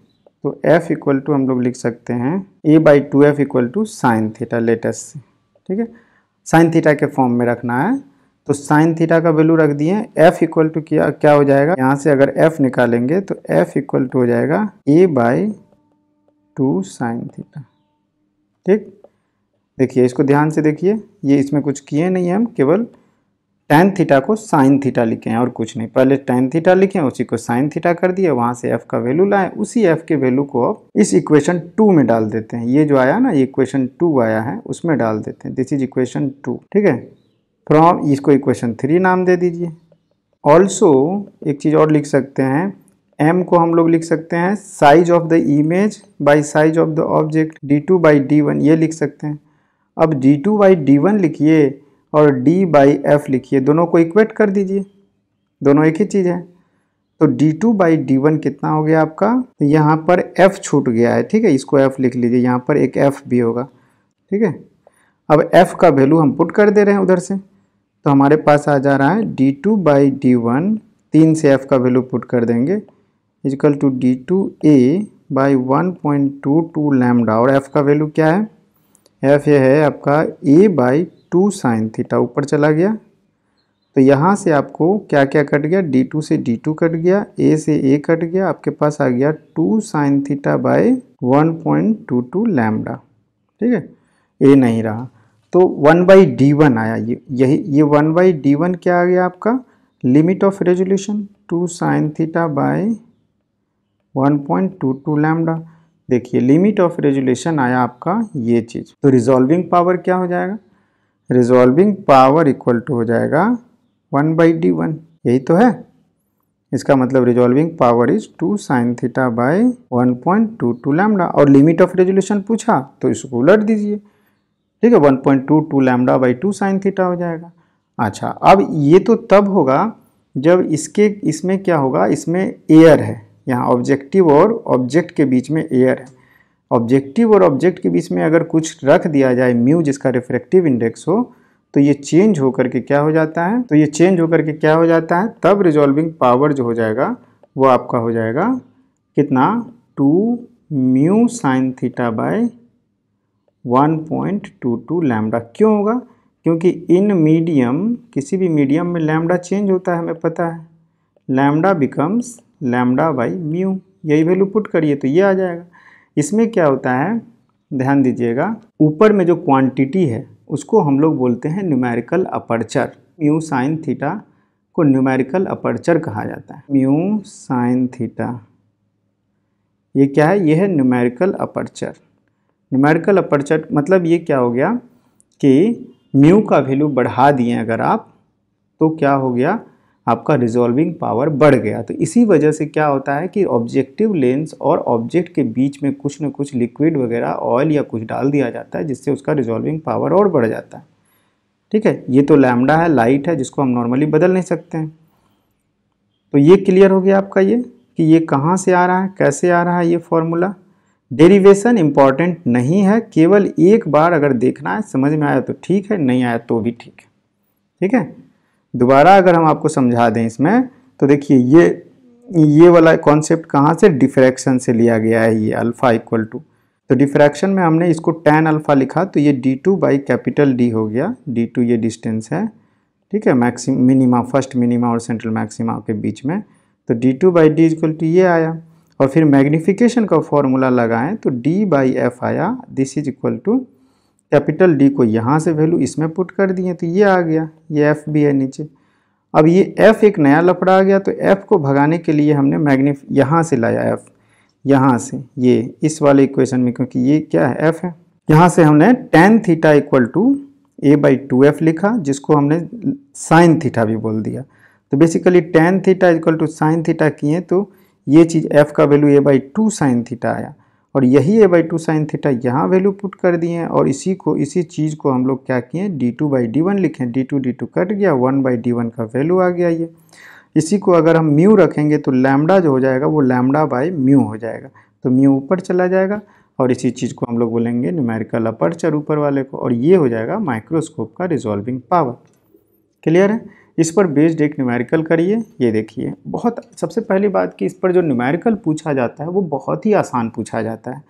तो f इक्वल टू हम लोग लिख सकते हैं a/2f equal to sine theta latest से, ठीक है। साइन थीटा के फॉर्म में रखना है, तो साइन थीटा का वैल्यू रख दिए। f इक्वल टू क्या हो जाएगा, यहाँ से अगर f निकालेंगे तो f इक्वल टू हो जाएगा a/2 साइन थीटा, ठीक। देखिए इसको ध्यान से देखिए, ये इसमें कुछ किए नहीं है, हम केवल टेन थीटा को साइन थीटा लिखे हैं और कुछ नहीं। पहले टेन थीटा लिखे, उसी को साइन थीटा कर दिया, वहाँ से f का वैल्यू लाए, उसी f के वैल्यू को अब इस इक्वेशन 2 में डाल देते हैं। ये जो आया ना, ये इक्वेशन 2 आया है, उसमें डाल देते हैं। दिस इज इक्वेशन 2, ठीक है। फ्रॉम इसको इक्वेशन 3 नाम दे दीजिए। ऑल्सो एक चीज़ और लिख सकते हैं, m को हम लोग लिख सकते हैं size of the image by size of the object, d2/d1 ये लिख सकते हैं। अब d2/d1 लिखिए और d/f लिखिए, दोनों को इक्वेट कर दीजिए, दोनों एक ही चीज़ है। तो d2/d1 कितना हो गया आपका, तो यहाँ पर f छूट गया है, ठीक है, इसको f लिख लीजिए, यहाँ पर एक f भी होगा, ठीक है। अब f का वैल्यू हम पुट कर दे रहे हैं उधर से, तो हमारे पास आ जा रहा है d2/d1, 3 से f का वैल्यू पुट कर देंगे, इक्वल टू d2a/1.22 लैम्डा, और f का वैल्यू क्या है, f ये है आपका a/2 साइन थीटा, ऊपर चला गया। तो यहाँ से आपको क्या क्या कट गया, d2 से d2 कट गया, a से a कट गया, आपके पास आ गया 2 साइन थीटा बाई 1.22 लैम्डा, ठीक है, a नहीं रहा। तो 1/d1 आया, ये 1/d1 क्या आ गया आपका, limit of resolution 2 sine theta by 1.22 lambda. देखिए लिमिट ऑफ रेजोल्यूशन आया आपका ये चीज़। तो रिजॉल्विंग पावर क्या हो जाएगा, रिजॉल्विंग पावर इक्वल टू हो जाएगा 1/d1, यही तो है। इसका मतलब resolving power is 2 sine theta by 1.22 lambda, और लिमिट ऑफ रेजोल्यूशन पूछा तो इसको उलट दीजिए, ठीक है, 1.22 लैम्डा बाई 2 साइन थीटा हो जाएगा। अच्छा, अब ये तो तब होगा जब इसमें क्या होगा, इसमें एयर है, यहाँ ऑब्जेक्टिव और ऑब्जेक्ट के बीच में एयर है। ऑब्जेक्टिव और ऑब्जेक्ट के बीच में अगर कुछ रख दिया जाए म्यू, जिसका रिफ्रैक्टिव इंडेक्स हो, तो ये चेंज होकर के क्या हो जाता है, तो ये चेंज होकर के क्या हो जाता है, तब रिजॉल्विंग पावर जो हो जाएगा वो आपका हो जाएगा कितना, 2 mu sine theta by 1.22 lambda. क्यों होगा, क्योंकि इन मीडियम, किसी भी मीडियम में लैम्डा चेंज होता है, हमें पता है, lambda becomes lambda by mu, यही वैल्यू पुट करिए तो ये आ जाएगा। इसमें क्या होता है, ध्यान दीजिएगा, ऊपर में जो क्वांटिटी है उसको हम लोग बोलते हैं numerical aperture. Mu sine theta को न्यूमेरिकल अपर्चर कहा जाता है। म्यू साइन थीटा ये क्या है, ये है न्यूमेरिकल अपर्चर। न्यूमेरिकल अपर्चर मतलब ये क्या हो गया कि म्यू का वैल्यू बढ़ा दिए अगर आप, तो क्या हो गया, आपका रिजॉल्विंग पावर बढ़ गया। तो इसी वजह से क्या होता है कि ऑब्जेक्टिव लेंस और ऑब्जेक्ट के बीच में कुछ न कुछ लिक्विड वगैरह, ऑयल या कुछ डाल दिया जाता है, जिससे उसका रिजॉल्विंग पावर और बढ़ जाता है, ठीक है। ये तो लैम्डा है, लाइट है, जिसको हम नॉर्मली बदल नहीं सकते हैं। तो ये क्लियर हो गया आपका, ये कि ये कहाँ से आ रहा है, कैसे आ रहा है ये फॉर्मूला। डेरिवेशन इंपॉर्टेंट नहीं है, केवल एक बार अगर देखना है, समझ में आया तो ठीक है, नहीं आया तो भी ठीक है, ठीक है। दोबारा अगर हम आपको समझा दें इसमें, तो देखिए ये वाला कॉन्सेप्ट कहाँ से, डिफ्रैक्शन से लिया गया है। ये अल्फ़ा इक्वल टू, तो डिफ्रैक्शन में हमने इसको tan अल्फ़ा लिखा, तो ये d2/D हो गया। d2 ये डिस्टेंस है, ठीक है, मिनिमा, फर्स्ट मिनिमा और सेंट्रल मैक्सिमा के बीच में, तो d2/D इक्वल टू ये आया। और फिर मैग्नीफिकेशन का फॉर्मूला लगाएं तो d/f आया, this is equal to capital D को यहाँ से वैल्यू इसमें पुट कर दिए, तो ये आ गया, ये f भी है नीचे। अब ये f एक नया लफड़ा आ गया, तो f को भगाने के लिए हमने यहाँ से लाया f, यहाँ से ये इस वाले इक्वेशन में, क्योंकि ये क्या है, f है, यहाँ से हमने tan theta equal to a/2f लिखा, जिसको हमने साइन थीटा भी बोल दिया। तो basically tan theta equal to sine theta किए, तो ये चीज़ f का वैल्यू a/2 साइन थीटा आया, और यही a/2 साइन थीटा यहाँ वैल्यू पुट कर दिए हैं, और इसी चीज़ को हम लोग क्या किए, d2/d1 लिखें, d2 कट गया, 1/d1 का वैल्यू आ गया ये। इसी को अगर हम म्यू रखेंगे तो लैम्डा जो हो जाएगा वो लैम्डा बाई म्यू हो जाएगा, तो म्यू ऊपर चला जाएगा और इसी चीज़ को हम लोग बोलेंगे न्यूमेरिकल अपर्चर ऊपर वाले को, और ये हो जाएगा माइक्रोस्कोप का रिजॉल्विंग पावर। क्लियर है? इस पर बेस्ड एक न्यूमेरिकल करिए। ये देखिए, बहुत सबसे पहली बात कि इस पर जो न्यूमेरिकल पूछा जाता है वो बहुत ही आसान पूछा जाता है,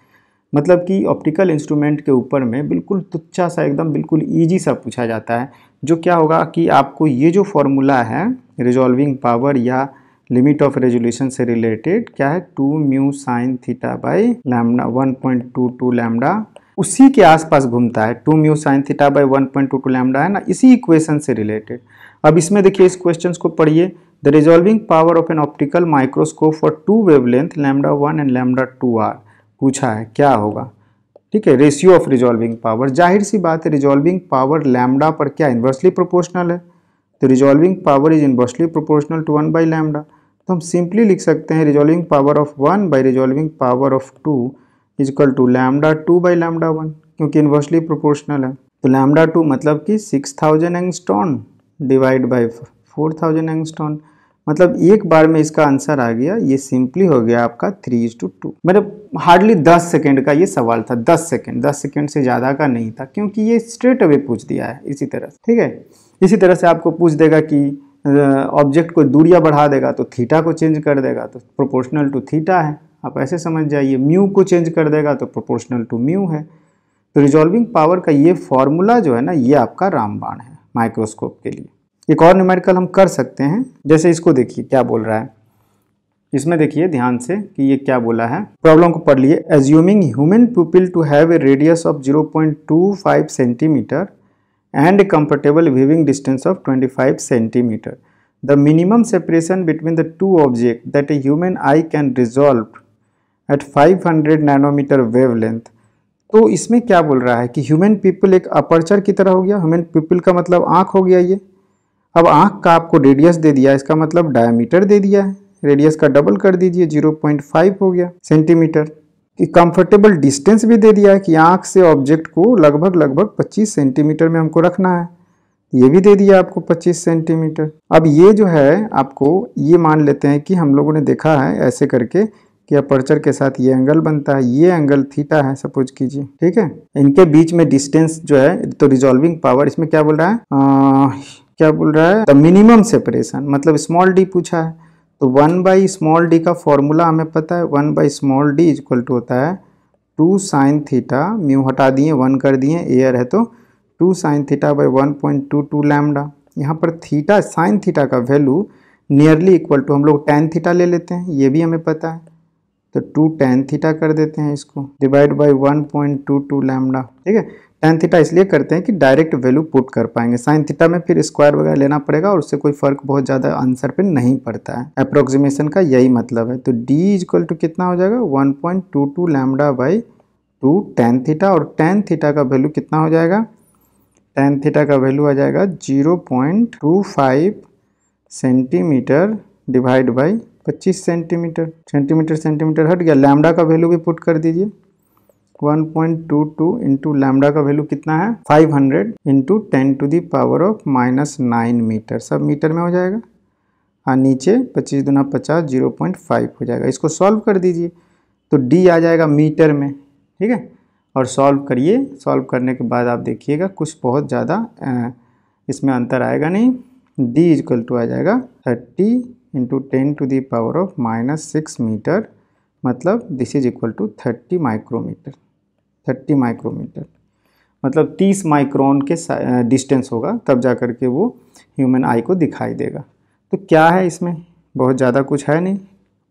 मतलब कि ऑप्टिकल इंस्ट्रूमेंट के ऊपर में बिल्कुल तुच्छा सा एकदम बिल्कुल ईजी सा पूछा जाता है। जो क्या होगा कि आपको ये जो फॉर्मूला है रिजॉल्विंग पावर या लिमिट ऑफ रेजोल्यूशन से रिलेटेड क्या है 2 mu sine theta by lambda 1.22 lambda, उसी के आसपास घूमता है। 2 mu sine theta by 1.22 lambda है ना, इसी इक्वेशन से रिलेटेड। अब इसमें देखिए इस क्वेश्चन को पढ़िए। The resolving power of an optical microscope for 2 wavelength lambda 1 and lambda 2 are पूछा है, क्या होगा? ठीक है, रेशियो ऑफ रिजॉल्विंग पावर। जाहिर सी बात है रिजॉल्विंग पावर लैम्डा पर क्या इन्वर्सली प्रोपोर्शनल है, तो resolving power is inversely proportional to 1 by lambda. तो हम सिंपली लिख सकते हैं resolving power of 1 by resolving power of 2 is equal to lambda 2 by lambda 1, क्योंकि इन्वर्सली प्रोपोर्शनल है। तो लैम्डा 2 मतलब कि 6000 एंगस्ट्रॉन डिवाइड बाई 4000 एंगस्ट्रॉन, मतलब एक बार में इसका आंसर आ गया। ये सिंपली हो गया आपका 3:2। मतलब हार्डली 10 सेकेंड का ये सवाल था, 10 सेकेंड से ज़्यादा का नहीं था, क्योंकि ये स्ट्रेट अवे पूछ दिया है इसी तरह। ठीक है, इसी तरह से आपको पूछ देगा कि ऑब्जेक्ट को दूरियां बढ़ा देगा तो थीटा को चेंज कर देगा, तो प्रोपोर्शनल टू थीटा है, आप ऐसे समझ जाइए। म्यू को चेंज कर देगा तो प्रोपोर्शनल टू म्यू है। तो रिजॉल्विंग पावर का ये फॉर्मूला जो है ना, ये आपका रामबाण है माइक्रोस्कोप के लिए। एक और न्यूमेरिकल हम कर सकते हैं, जैसे इसको देखिए क्या बोल रहा है। इसमें देखिए ध्यान से कि ये क्या बोला है, प्रॉब्लम को पढ़ लिए। Assuming human pupil to have a radius of 0.25 centimetre and a comfortable viewing distance of 25 centimeter. The minimum separation between the two objects that a human eye can resolve at 500 nanometer wavelength. तो इसमें क्या बोल रहा है कि human people एक aperture की तरह हो गया। ह्यूमन पीपल का मतलब आँख हो गया ये। अब आँख का आपको रेडियस दे दिया, इसका मतलब डायमीटर दे दिया है, रेडियस का डबल कर दीजिए 0.5 हो गया सेंटीमीटर। कि कंफर्टेबल डिस्टेंस भी दे दिया है कि आँख से ऑब्जेक्ट को लगभग 25 सेंटीमीटर में हमको रखना है, ये भी दे दिया आपको 25 सेंटीमीटर। अब ये जो है आपको ये मान लेते हैं कि हम लोगों ने देखा है ऐसे करके कि अपर्चर के साथ ये एंगल बनता है, ये एंगल थीटा है सपोज कीजिए। ठीक है, इनके बीच में डिस्टेंस जो है, तो रिजॉल्विंग पावर इसमें क्या बोल रहा है, द मिनिमम सेपरेशन, मतलब स्मॉल डी पूछा है। तो 1 बाई स्मॉल डी का फॉर्मूला हमें पता है, 1 बाई small D is equal to होता है 2 साइन थीटा, म्यू हटा दिए 1 कर दिए, एयर है तो 2 साइन थीटा बाई 1.22 लैम्डा। यहाँ पर थीटा साइन थीटा का वैल्यू नियरली इक्वल टू हम लोग टेन थीटा ले लेते हैं, ये भी हमें पता है, तो 2 टेन थीटा कर देते हैं इसको, डिवाइड बाई 1.22 लैम्डा। ठीक है, टेन थीटा इसलिए करते हैं कि डायरेक्ट वैल्यू पुट कर पाएंगे, साइन थीटा में फिर स्क्वायर वगैरह लेना पड़ेगा और उससे कोई फर्क बहुत ज़्यादा आंसर पे नहीं पड़ता है। अप्रोक्सीमेशन का यही मतलब है। तो d इज इक्वल टू कितना हो जाएगा 1.22 लैम्डा बाई 2 टेन थीटा, और टेन थीटा का वैल्यू कितना हो जाएगा, टेन थीटा का वैल्यू आ जाएगा 0.25 centimetre divide by 25 centimetre. Centimetre हट गया, लैम्डा का वैल्यू भी पुट कर दीजिए 1.22 इंटू लैम्डा का वैल्यू कितना है 500 into 10 to the power of -9 metre, सब मीटर में हो जाएगा। हाँ, नीचे 25 दूना 50 0.5 हो जाएगा। इसको सॉल्व कर दीजिए तो डी आ जाएगा मीटर में। ठीक है, और सॉल्व करिए, सॉल्व करने के बाद आप देखिएगा कुछ बहुत ज़्यादा इसमें अंतर आएगा नहीं। डी इज इक्वल टू आ जाएगा 30 into 10 to the power of -6 metre, मतलब this is equal to 30 micrometre. 30 micrometre मतलब 30 माइक्रोन के डिस्टेंस होगा, तब जा कर के वो ह्यूमन आई को दिखाई देगा। तो क्या है इसमें, बहुत ज़्यादा कुछ है नहीं,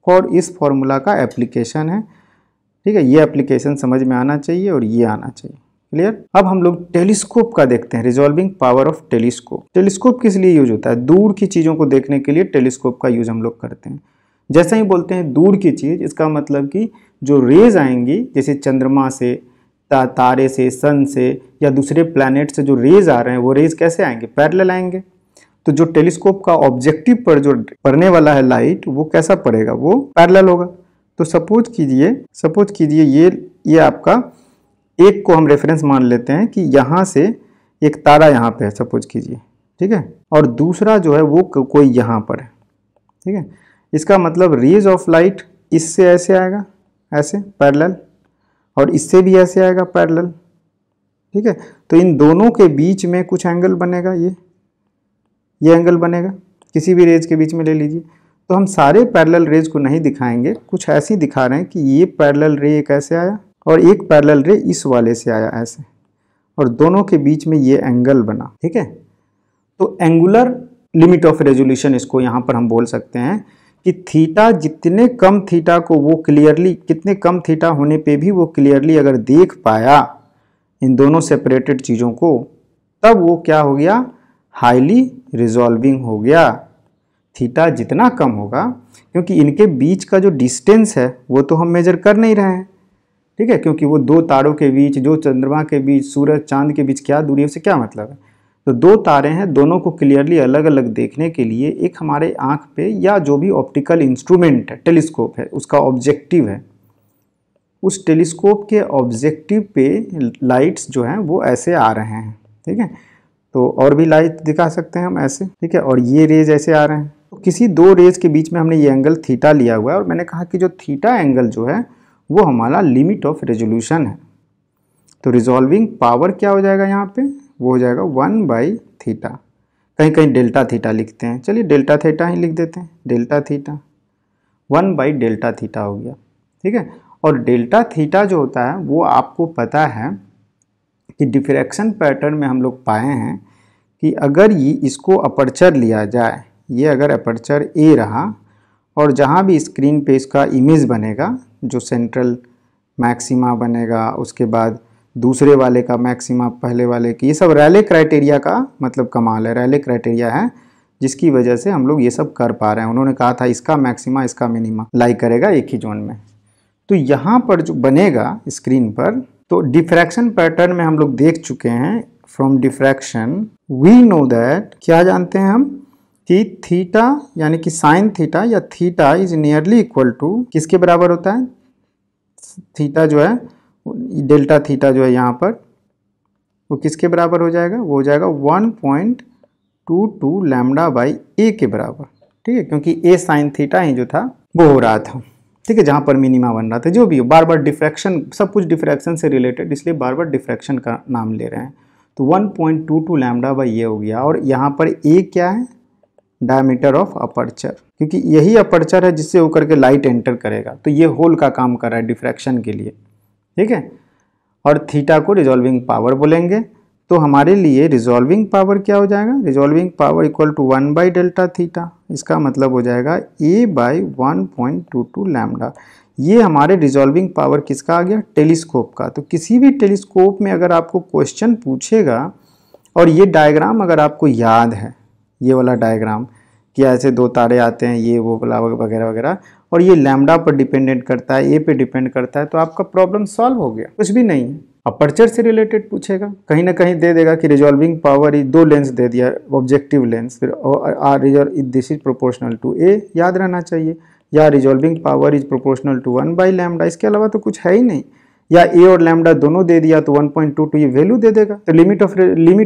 और इस फॉर्मूला का एप्लीकेशन है। ठीक है, ये एप्लीकेशन समझ में आना चाहिए और ये आना चाहिए। क्लियर। अब हम लोग टेलीस्कोप का देखते हैं, resolving power of telescope. Telescope किस लिए यूज होता है, दूर की चीज़ों को देखने के लिए टेलीस्कोप का यूज हम लोग करते हैं। जैसे ही बोलते हैं दूर की चीज़, इसका मतलब कि जो रेज आएंगी, जैसे चंद्रमा से, तारे से, सन से या दूसरे प्लैनेट से जो रेज आ रहे हैं, वो रेज कैसे आएंगे, पैरेलल आएंगे। तो जो टेलीस्कोप का ऑब्जेक्टिव पर जो पड़ने वाला है लाइट, वो कैसा पड़ेगा, वो पैरेलल होगा। तो सपोज कीजिए ये आपका एक को हम रेफरेंस मान लेते हैं कि यहाँ से एक तारा यहाँ पे है सपोज कीजिए, ठीक है, और दूसरा जो है वो कोई यहाँ पर है, ठीक है। इसका मतलब रेज ऑफ लाइट इससे ऐसे आएगा, ऐसे पैरेलल, और इससे भी ऐसे आएगा पैरेलल, ठीक है। तो इन दोनों के बीच में कुछ एंगल बनेगा, ये एंगल बनेगा, किसी भी रेज के बीच में ले लीजिए। तो हम सारे पैरेलल रेज को नहीं दिखाएंगे, कुछ ऐसे ही दिखा रहे हैं कि ये पैरेलल रे एक ऐसे आया और एक पैरेलल रे इस वाले से आया ऐसे, और दोनों के बीच में ये एंगल बना, ठीक है। तो एंगुलर लिमिट ऑफ रेजोल्यूशन इसको यहाँ पर हम बोल सकते हैं कि थीटा जितने कम थीटा को वो क्लियरली, कितने कम थीटा होने पे भी वो क्लियरली अगर देख पाया इन दोनों सेपरेटेड चीज़ों को, तब वो क्या हो गया, हाईली रिजॉल्विंग हो गया। थीटा जितना कम होगा, क्योंकि इनके बीच का जो डिस्टेंस है वो तो हम मेजर कर नहीं रहे हैं, ठीक है, क्योंकि वो दो तारों के बीच, जो चंद्रमा के बीच, सूरज चांद के बीच क्या दूरी है उससे क्या मतलब है। तो दो तारे हैं, दोनों को क्लियरली अलग अलग देखने के लिए एक हमारे आँख पे या जो भी ऑप्टिकल इंस्ट्रूमेंट है, टेलीस्कोप है, उसका ऑब्जेक्टिव है, उस टेलीस्कोप के ऑब्जेक्टिव पे लाइट्स जो हैं वो ऐसे आ रहे हैं, ठीक है। तो और भी लाइट दिखा सकते हैं हम ऐसे, ठीक है, और ये रेज ऐसे आ रहे हैं। तो किसी दो रेज के बीच में हमने ये एंगल थीटा लिया हुआ है, और मैंने कहा कि जो थीटा एंगल जो है वो हमारा लिमिट ऑफ रेजोल्यूशन है। तो रिजॉल्विंग पावर क्या हो जाएगा यहाँ पे, वो हो जाएगा 1/थीटा, कहीं कहीं डेल्टा थीटा लिखते हैं, चलिए डेल्टा थीटा ही लिख देते हैं, डेल्टा थीटा 1/डेल्टा थीटा हो गया, ठीक है। और डेल्टा थीटा जो होता है वो आपको पता है कि डिफ्रैक्शन पैटर्न में हम लोग पाए हैं कि अगर ये इसको अपर्चर लिया जाए, ये अगर अपर्चर ए रहा, और जहाँ भी स्क्रीन पे इसका इमेज बनेगा, जो सेंट्रल मैक्सिमा बनेगा, उसके बाद दूसरे वाले का मैक्सिमा, पहले वाले की, ये सब रैले क्राइटेरिया का मतलब कमाल है, रैले क्राइटेरिया है जिसकी वजह से हम लोग ये सब कर पा रहे हैं। उन्होंने कहा था इसका मैक्सिमा इसका मिनिमा लाई करेगा एक ही जोन में। तो यहाँ पर जो बनेगा स्क्रीन पर, तो डिफ्रैक्शन पैटर्न में हम लोग देख चुके हैं, from diffraction we know that, क्या जानते हैं हम कि थीटा यानी कि साइन थीटा या theta is nearly equal to, किसके बराबर होता है, थीटा जो है, डेल्टा थीटा जो है यहाँ पर, वो किसके बराबर हो जाएगा, वो हो जाएगा 1.22 लैम्डा बाई ए के बराबर, ठीक है, क्योंकि ए साइन थीटा ही जो था वो हो रहा था, ठीक है, जहाँ पर मिनिमा बन रहा था। जो भी हो, बार बार डिफ्रैक्शन, सब कुछ डिफ्रैक्शन से रिलेटेड, इसलिए बार बार डिफ्रैक्शन का नाम ले रहे हैं। तो 1.22 लैम्डा बाई ये हो गया, और यहाँ पर ए क्या है, डायमीटर ऑफ अपर्चर, क्योंकि यही अपर्चर है जिससे होकर के लाइट एंटर करेगा, तो ये होल का काम कर रहा है डिफ्रैक्शन के लिए, ठीक है। और थीटा को रिजॉल्विंग पावर बोलेंगे। तो हमारे लिए रिजॉल्विंग पावर क्या हो जाएगा, रिजॉल्विंग पावर इक्वल टू 1/डेल्टा थीटा, इसका मतलब हो जाएगा a/1.22 लैम्डा। ये हमारे रिजॉल्विंग पावर किसका आ गया, टेलीस्कोप का। तो किसी भी टेलीस्कोप में अगर आपको क्वेश्चन पूछेगा और ये डायग्राम अगर आपको याद है, ये वाला डायग्राम कि ऐसे दो तारे आते हैं, ये वो वगैरह वगैरह, और ये लैम्डा पर डिपेंडेंट करता है, ए पे डिपेंड करता है, तो आपका प्रॉब्लम सॉल्व हो गया, कुछ भी नहीं है। अपर्चर से रिलेटेड पूछेगा, कहीं ना कहीं दे देगा कि रिजॉल्विंग पावर दो लेंस दे दिया, ऑब्जेक्टिव लेंस, फिर this is proportional to A, याद रहना चाहिए, या resolving power is proportional to 1/लैम्डा, इसके अलावा तो कुछ है ही नहीं। या ए और लैम्डा दोनों दे दिया तो 1.22 ये वैल्यू दे देगा। तो लिमिट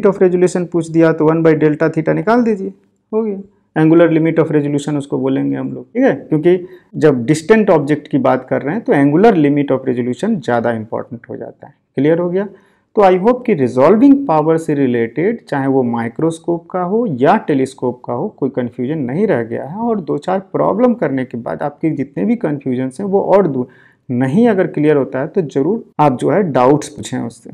ऑफ रेजोल्यूशन पूछ दिया तो 1/डेल्टा थीटा निकाल दीजिए, हो गया। एंगुलर लिमिट ऑफ रेजोल्यूशन उसको बोलेंगे हम लोग, ठीक है, क्योंकि जब डिस्टेंट ऑब्जेक्ट की बात कर रहे हैं तो एंगुलर लिमिट ऑफ रेजोल्यूशन ज़्यादा इंपॉर्टेंट हो जाता है। क्लियर हो गया। तो आई होप कि रिजॉल्विंग पावर से रिलेटेड, चाहे वो माइक्रोस्कोप का हो या टेलीस्कोप का हो, कोई कन्फ्यूजन नहीं रह गया है, और दो चार प्रॉब्लम करने के बाद आपके जितने भी कन्फ्यूजन्स हैं वो और दूर नहीं, अगर क्लियर होता है तो ज़रूर आप जो है डाउट्स पूछें उससे।